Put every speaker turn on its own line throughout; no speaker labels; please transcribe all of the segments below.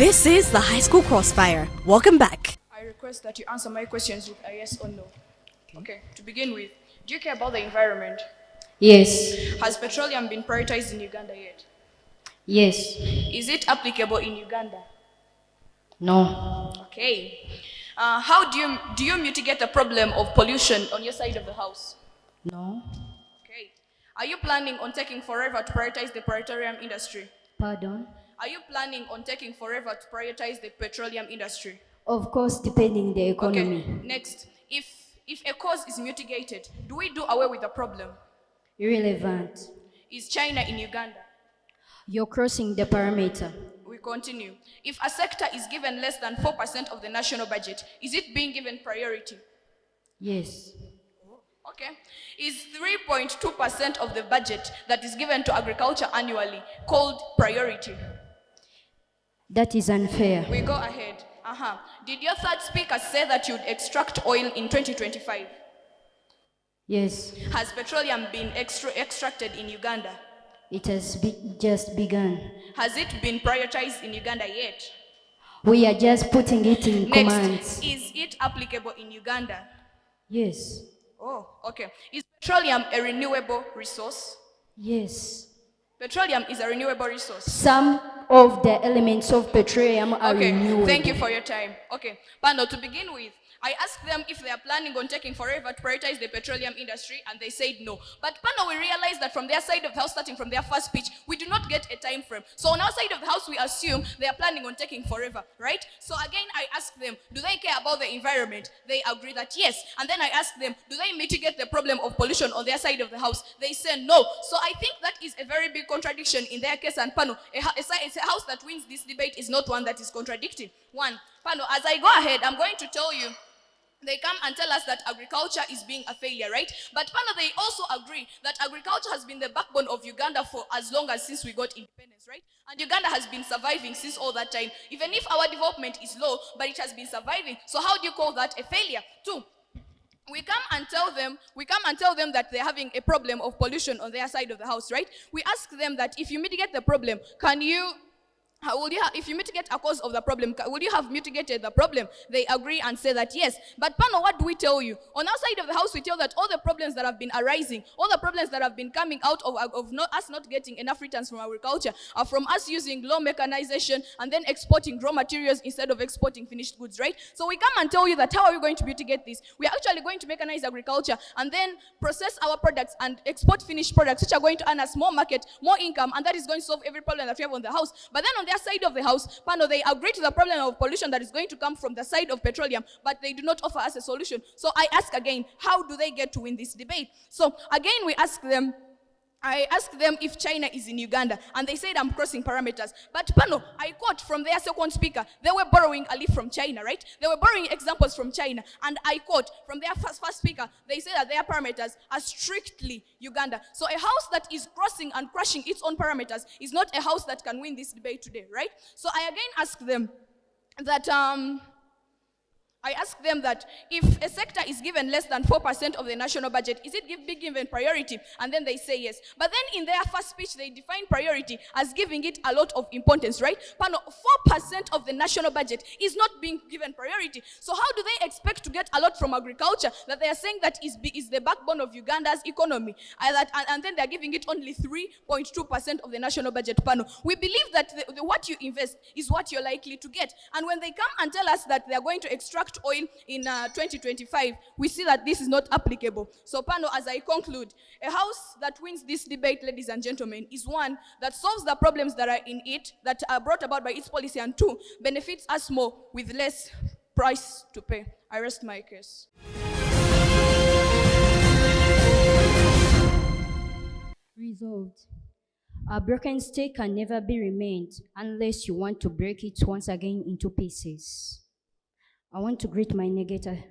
This is the High School Crossfire. Welcome back.
I request that you answer my questions with a yes or no. Okay, to begin with, do you care about the environment?
Yes.
Has petroleum been prioritized in Uganda yet?
Yes.
Is it applicable in Uganda?
No.
Okay. How do you mitigate the problem of pollution on your side of the house?
No.
Okay. Are you planning on taking forever to prioritize the petroleum industry?
Pardon?
Are you planning on taking forever to prioritize the petroleum industry?
Of course, depending the economy.
Okay. Next, if a cause is mitigated, do we do away with the problem?
Irrelevant.
Is China in Uganda?
You're crossing the parameter.
We continue. If a sector is given less than 4% of the national budget, is it being given priority?
Yes.
Okay. Is 3.2% of the budget that is given to agriculture annually called priority?
That is unfair.
We go ahead. Did your third speaker say that you'd extract oil in 2025?
Yes.
Has petroleum been extracted in Uganda?
It has just begun.
Has it been prioritized in Uganda yet?
We are just putting it in
Next,
commands.
is it applicable in Uganda?
Yes.
Oh, okay. Is petroleum a renewable resource?
Yes.
Petroleum is a renewable resource.
Some of the elements of petroleum are renewable.
Thank you for your time. Okay, Pano, to begin with, I asked them if they are planning on taking forever to prioritize the petroleum industry, and they said no. But Pano, we realized that from their side of the house, starting from their first speech, we do not get a time frame. So on our side of the house, we assume they are planning on taking forever, right? So again, I asked them, do they care about the environment? They agree that yes. And then I asked them, do they mitigate the problem of pollution on their side of the house? They said no. So I think that is a very big contradiction in their case, and Pano, it's a house that wins this debate is not one that is contradicting. One, Pano, as I go ahead, I'm going to tell you, they come and tell us that agriculture is being a failure, right? But Pano, they also agree that agriculture has been the backbone of Uganda for as long as since we got independence, right? And Uganda has been surviving since all that time. Even if our development is low, but it has been surviving. So how do you call that a failure? Two, we come and tell them that they're having a problem of pollution on their side of the house, right? We ask them that if you mitigate the problem, if you mitigate a cause of the problem, would you have mitigated the problem? They agree and say that yes. But Pano, what do we tell you? On our side of the house, we tell that all the problems that have been arising, all the problems that have been coming out of us not getting enough returns from agriculture, are from us using low mechanization and then exporting raw materials instead of exporting finished goods, right? So we come and tell you that how are we going to mitigate this? We are actually going to mechanize agriculture and then process our products and export finished products, which are going to earn us more market, more income, and that is going to solve every problem that we have on the house. But then on their side of the house, Pano, they agree to the problem of pollution that is going to come from the side of petroleum, but they do not offer us a solution. So I ask again, how do they get to win this debate? So again, I asked them if China is in Uganda, and they said I'm crossing parameters. But Pano, I quote from their second speaker, they were borrowing a leaf from China, right? They were borrowing examples from China, and I quote from their first speaker, they say that their parameters are strictly Uganda. So a house that is crossing and crushing its own parameters is not a house that can win this debate today, right? So I again ask them that if a sector is given less than 4% of the national budget, is it being given priority? And then they say yes. But then in their first speech, they define priority as giving it a lot of importance, right? Pano, 4% of the national budget is not being given priority. So how do they expect to get a lot from agriculture that they are saying that is the backbone of Uganda's economy? And then they're giving it only 3.2% of the national budget, Pano. We believe that what you invest is what you're likely to get. And when they come and tell us that they're going to extract oil in 2025, we see that this is not applicable. So Pano, as I conclude, a house that wins this debate, ladies and gentlemen, is one that solves the problems that are in it, that are brought about by its policy, and two, benefits us more with less price to pay. I rest my case.
Resolved. A broken stick can never be remained unless you want to break it once again into pieces. I want to greet my negator.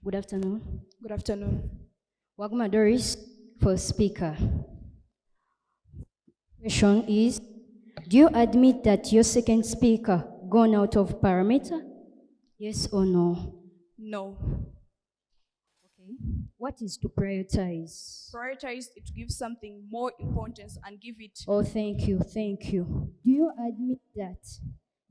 Good afternoon.
Good afternoon.
Wagma Doris for speaker. Question is, do you admit that your second speaker gone out of parameter? Yes or no?
No.
Okay. What is to prioritize?
Prioritize it to give something more importance and give it.
Oh, thank you. Do you admit that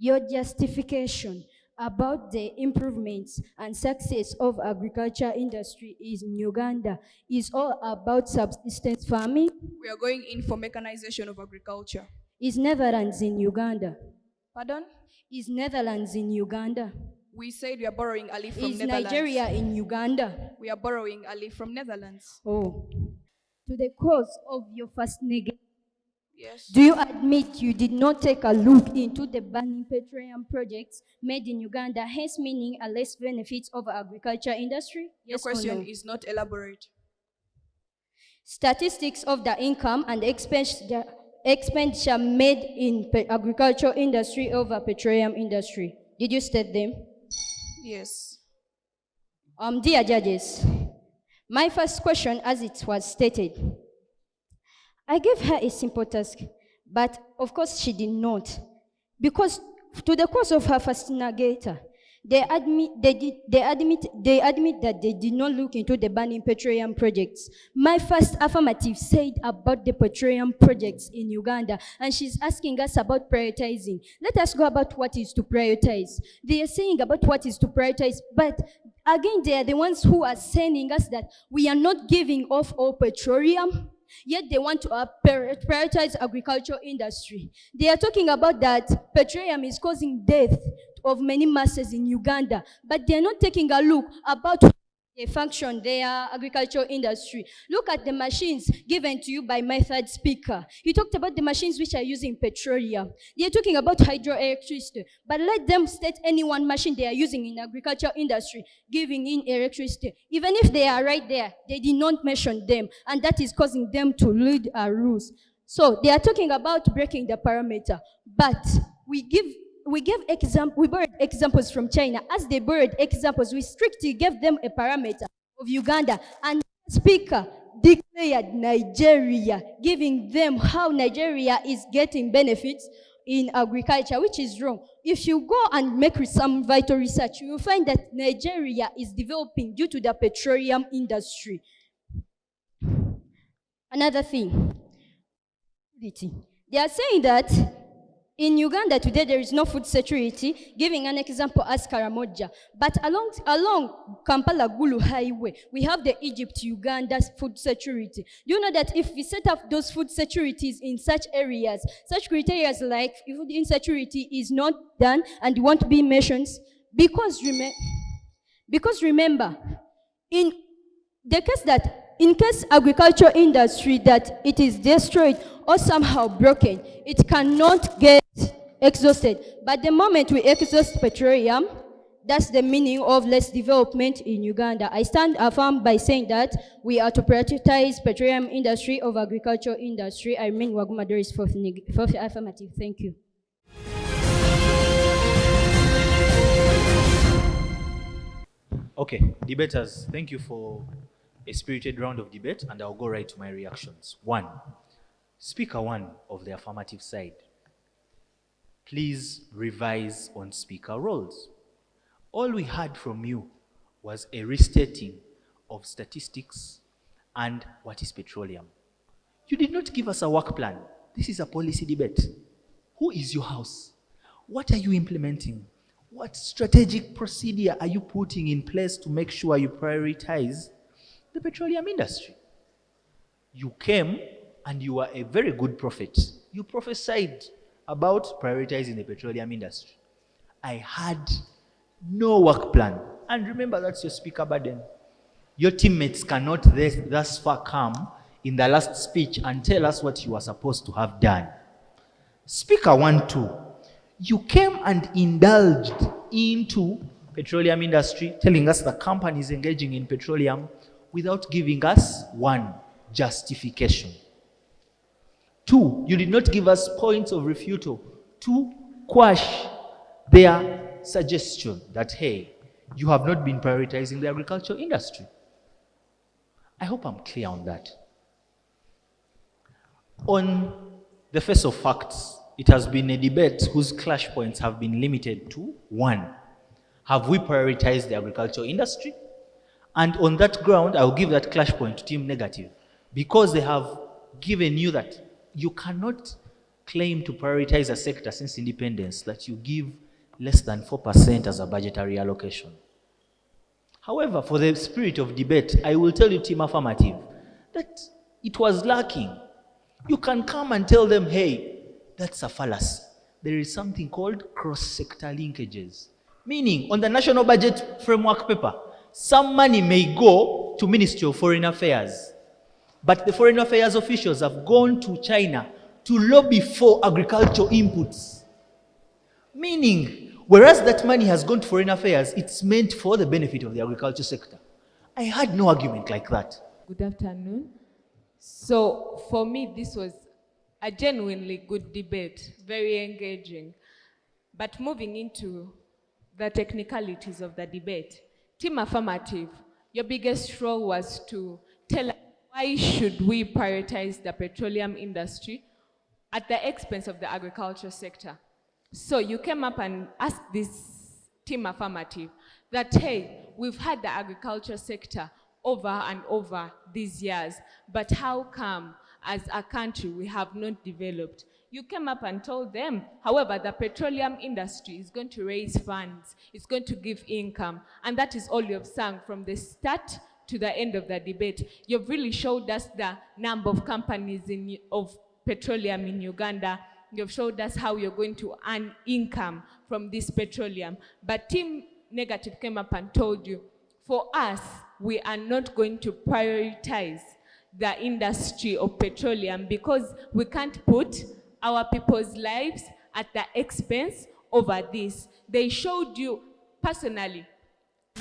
Your justification about the improvements and success of agriculture industry in Uganda is all about subsistence farming.
We are going in for mechanization of agriculture.
Is Netherlands in Uganda?
Pardon?
Is Netherlands in Uganda?
We said we are borrowing a leaf from
Is
Netherlands.
Nigeria in Uganda?
We are borrowing a leaf from Netherlands.
Oh. To the cause of your first negative,
Yes.
do you admit you did not take a look into the burning petroleum projects made in Uganda, hence meaning a less benefits of agriculture industry?
Your
Yes or
question
no?
is not elaborate.
Statistics of the income and expenditure made in agriculture industry over petroleum industry. Did you state them?
Yes.
Dear judges, my first question, as it was stated, I gave her a simple task, but of course she did not. Because to the cause of her fascinator, they admit that they did not look into the burning petroleum projects. My first affirmative said about the petroleum projects in Uganda, and she's asking us about prioritizing. Let us go about what is to prioritize. They are saying about what is to prioritize, but again, they are the ones who are sending us that we are not giving off all petroleum. Yet they want to prioritize agricultural industry. They are talking about that petroleum is causing death of many masses in Uganda, but they are not taking a look about they function, their agricultural industry. Look at the machines given to you by my third speaker. He talked about the machines which are using petroleum. They are talking about hydroelectricity, but let them state any one machine they are using in agricultural industry, giving in electricity. Even if they are right there, they did not mention them, and that is causing them to lead our rules. So they are talking about breaking the parameter, but we borrowed examples from China. As they borrowed examples, we strictly gave them a parameter of Uganda, and the speaker declared Nigeria, giving them how Nigeria is getting benefits in agriculture, which is wrong. If you go and make some vital research, you will find that Nigeria is developing due to the petroleum industry. Another thing, they are saying that in Uganda today, there is no food security, giving an example as Karamoja. But along Kampala-Gulu Highway, we have the Egypt-Uganda food security. Do you know that if we set up those food securities in such areas, such criteria like food insecurity is not done and won't be mentioned? Because remember, in the case that in case agriculture industry that it is destroyed or somehow broken, it cannot get exhausted. But the moment we exhaust petroleum, that's the meaning of less development in Uganda. I stand affirmed by saying that we are to prioritize petroleum industry over agriculture industry. I remain Waguma Doris, fourth affirmative. Thank you.
Okay, debaters, thank you for a spirited round of debate, and I'll go right to my reactions. 1. Speaker 1 of the affirmative side, please revise on speaker roles. All we heard from you was a restating of statistics and what is petroleum. You did not give us a work plan. This is a policy debate. Who is your house? What are you implementing? What strategic procedure are you putting in place to make sure you prioritize the petroleum industry? You came and you were a very good prophet. You prophesied about prioritizing the petroleum industry. I had no work plan. And remember, that's your speaker burden. Your teammates cannot thus far come in the last speech and tell us what you are supposed to have done. Speaker 1, 2, you came and indulged into petroleum industry, telling us the company is engaging in petroleum without giving us 1, justification. 2, you did not give us points of refutal to quash their suggestion that, hey, you have not been prioritizing the agricultural industry. I hope I'm clear on that. On the face of facts, it has been a debate whose clash points have been limited to 1. Have we prioritized the agricultural industry? And on that ground, I will give that clash point to team negative, because they have given you that you cannot claim to prioritize a sector since independence that you give less than 4% as a budgetary allocation. However, for the spirit of debate, I will tell you, Team Affirmative, that it was lacking. You can come and tell them, hey, that's a fallacy. There is something called cross-sector linkages. Meaning, on the National Budget Framework paper, some money may go to Ministry of Foreign Affairs, but the Foreign Affairs officials have gone to China to lobby for agricultural inputs. Meaning, whereas that money has gone to Foreign Affairs, it's meant for the benefit of the agriculture sector. I had no argument like that.
Good afternoon. So for me, this was a genuinely good debate, very engaging. But moving into the technicalities of the debate, Team Affirmative, your biggest role was to tell us why should we prioritize the petroleum industry at the expense of the agriculture sector. So you came up and asked this Team Affirmative that, hey, we've had the agriculture sector over and over these years, but how come as a country we have not developed? You came up and told them, however, the petroleum industry is going to raise funds, it's going to give income, and that is all you've sung from the start to the end of the debate. You've really showed us the number of companies of petroleum in Uganda. You've showed us how you're going to earn income from this petroleum. But Team Negative came up and told you, for us, we are not going to prioritize the industry of petroleum because we can't put our people's lives at the expense over this. They showed you personally.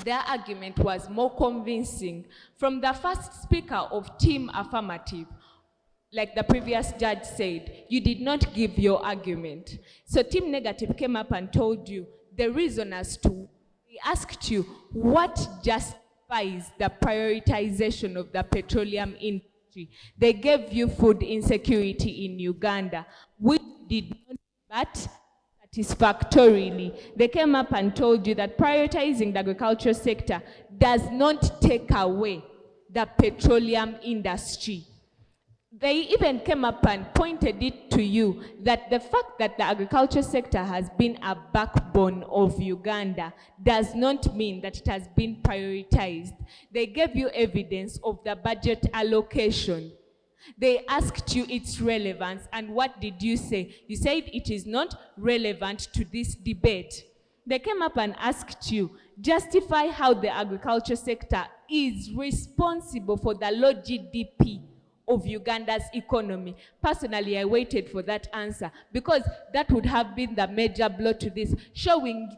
Their argument was more convincing. From the first speaker of Team Affirmative, like the previous judge said, you did not give your argument. So Team Negative came up and told you the reason as to, they asked you, what justifies the prioritization of the petroleum industry? They gave you food insecurity in Uganda, which did not but satisfactorily. They came up and told you that prioritizing the agriculture sector does not take away the petroleum industry. They even came up and pointed it to you that the fact that the agriculture sector has been a backbone of Uganda does not mean that it has been prioritized. They gave you evidence of the budget allocation. They asked you its relevance, and what did you say? You said it is not relevant to this debate. They came up and asked you, justify how the agriculture sector is responsible for the low GDP of Uganda's economy. Personally, I waited for that answer because that would have been the major blow to this, showing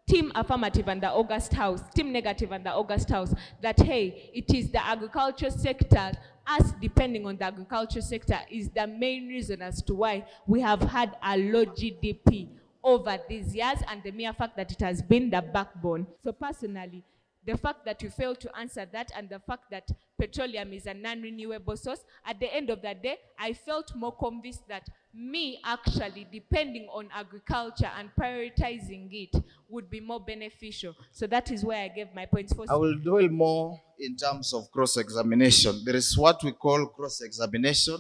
Team Affirmative and the August House, Team Negative and the August House, that, hey, it is the agriculture sector, us depending on the agriculture sector is the main reason as to why we have had a low GDP over these years, and the mere fact that it has been the backbone. So personally, the fact that you failed to answer that and the fact that petroleum is a non-renewable source, at the end of the day, I felt more convinced that me actually depending on agriculture and prioritizing it would be more beneficial. So that is where I gave my points for.
I will dwell more in terms of cross-examination. There is what we call cross-examination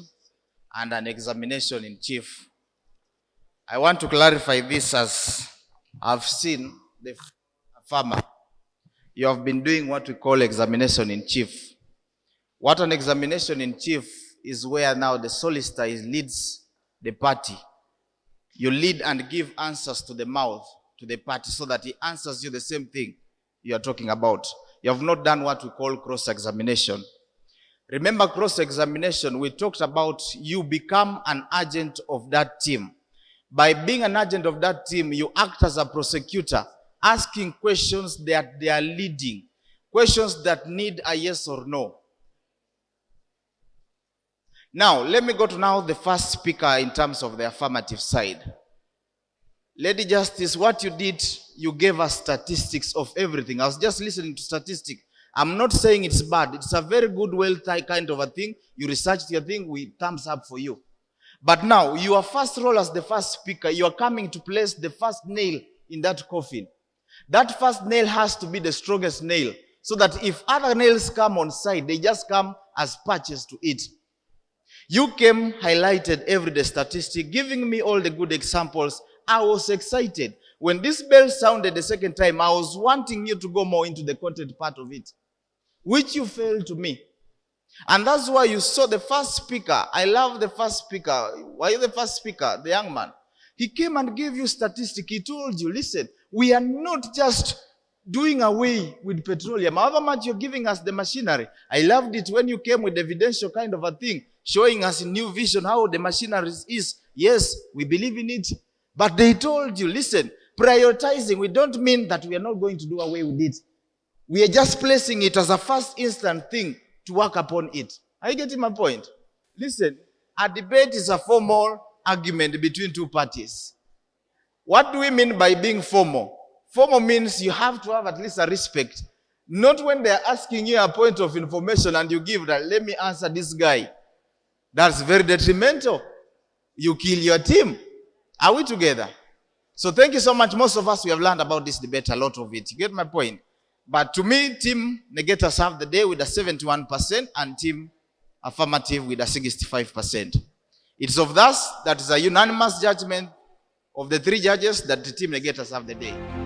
and an examination in chief. I want to clarify this as I've seen the farmer. You have been doing what we call examination in chief. What an examination in chief is where now the solicitor leads the party. You lead and give answers to the mouth, to the party, so that he answers you the same thing you are talking about. You have not done what we call cross-examination. Remember cross-examination, we talked about you become an agent of that team. By being an agent of that team, you act as a prosecutor, asking questions that they are leading, questions that need a yes or no. Now, let me go to now the first speaker in terms of the affirmative side. Lady Justice, what you did, you gave us statistics of everything. I was just listening to statistics. I'm not saying it's bad. It's a very good, well kind of a thing. You researched your thing, we thumbs up for you. But now, your first role as the first speaker, you are coming to place the first nail in that coffin. That first nail has to be the strongest nail, so that if other nails come on side, they just come as patches to it. You came, highlighted everyday statistic, giving me all the good examples. I was excited. When this bell sounded the second time, I was wanting you to go more into the content part of it, which you failed to me. And that's why you saw the first speaker. I love the first speaker. Why are you the first speaker? The young man. He came and gave you statistic. He told you, listen, we are not just doing away with petroleum. However much you're giving us the machinery. I loved it when you came with evidential kind of a thing, showing us a new vision how the machinery is. Yes, we believe in it. But they told you, listen, prioritizing, we don't mean that we are not going to do away with it. We are just placing it as a first instant thing to work upon it. Are you getting my point? Listen, a debate is a formal argument between two parties. What do we mean by being formal? Formal means you have to have at least a respect. Not when they're asking you a point of information and you give that, let me answer this guy. That's very detrimental. You kill your team. Are we together? So thank you so much. Most of us, we have learned about this debate, a lot of it. You get my point? But to me, Team Negators have the day with a 71% and Team Affirmative with a 65%. It's of thus that is a unanimous judgment of the three judges that the Team Negators have the day.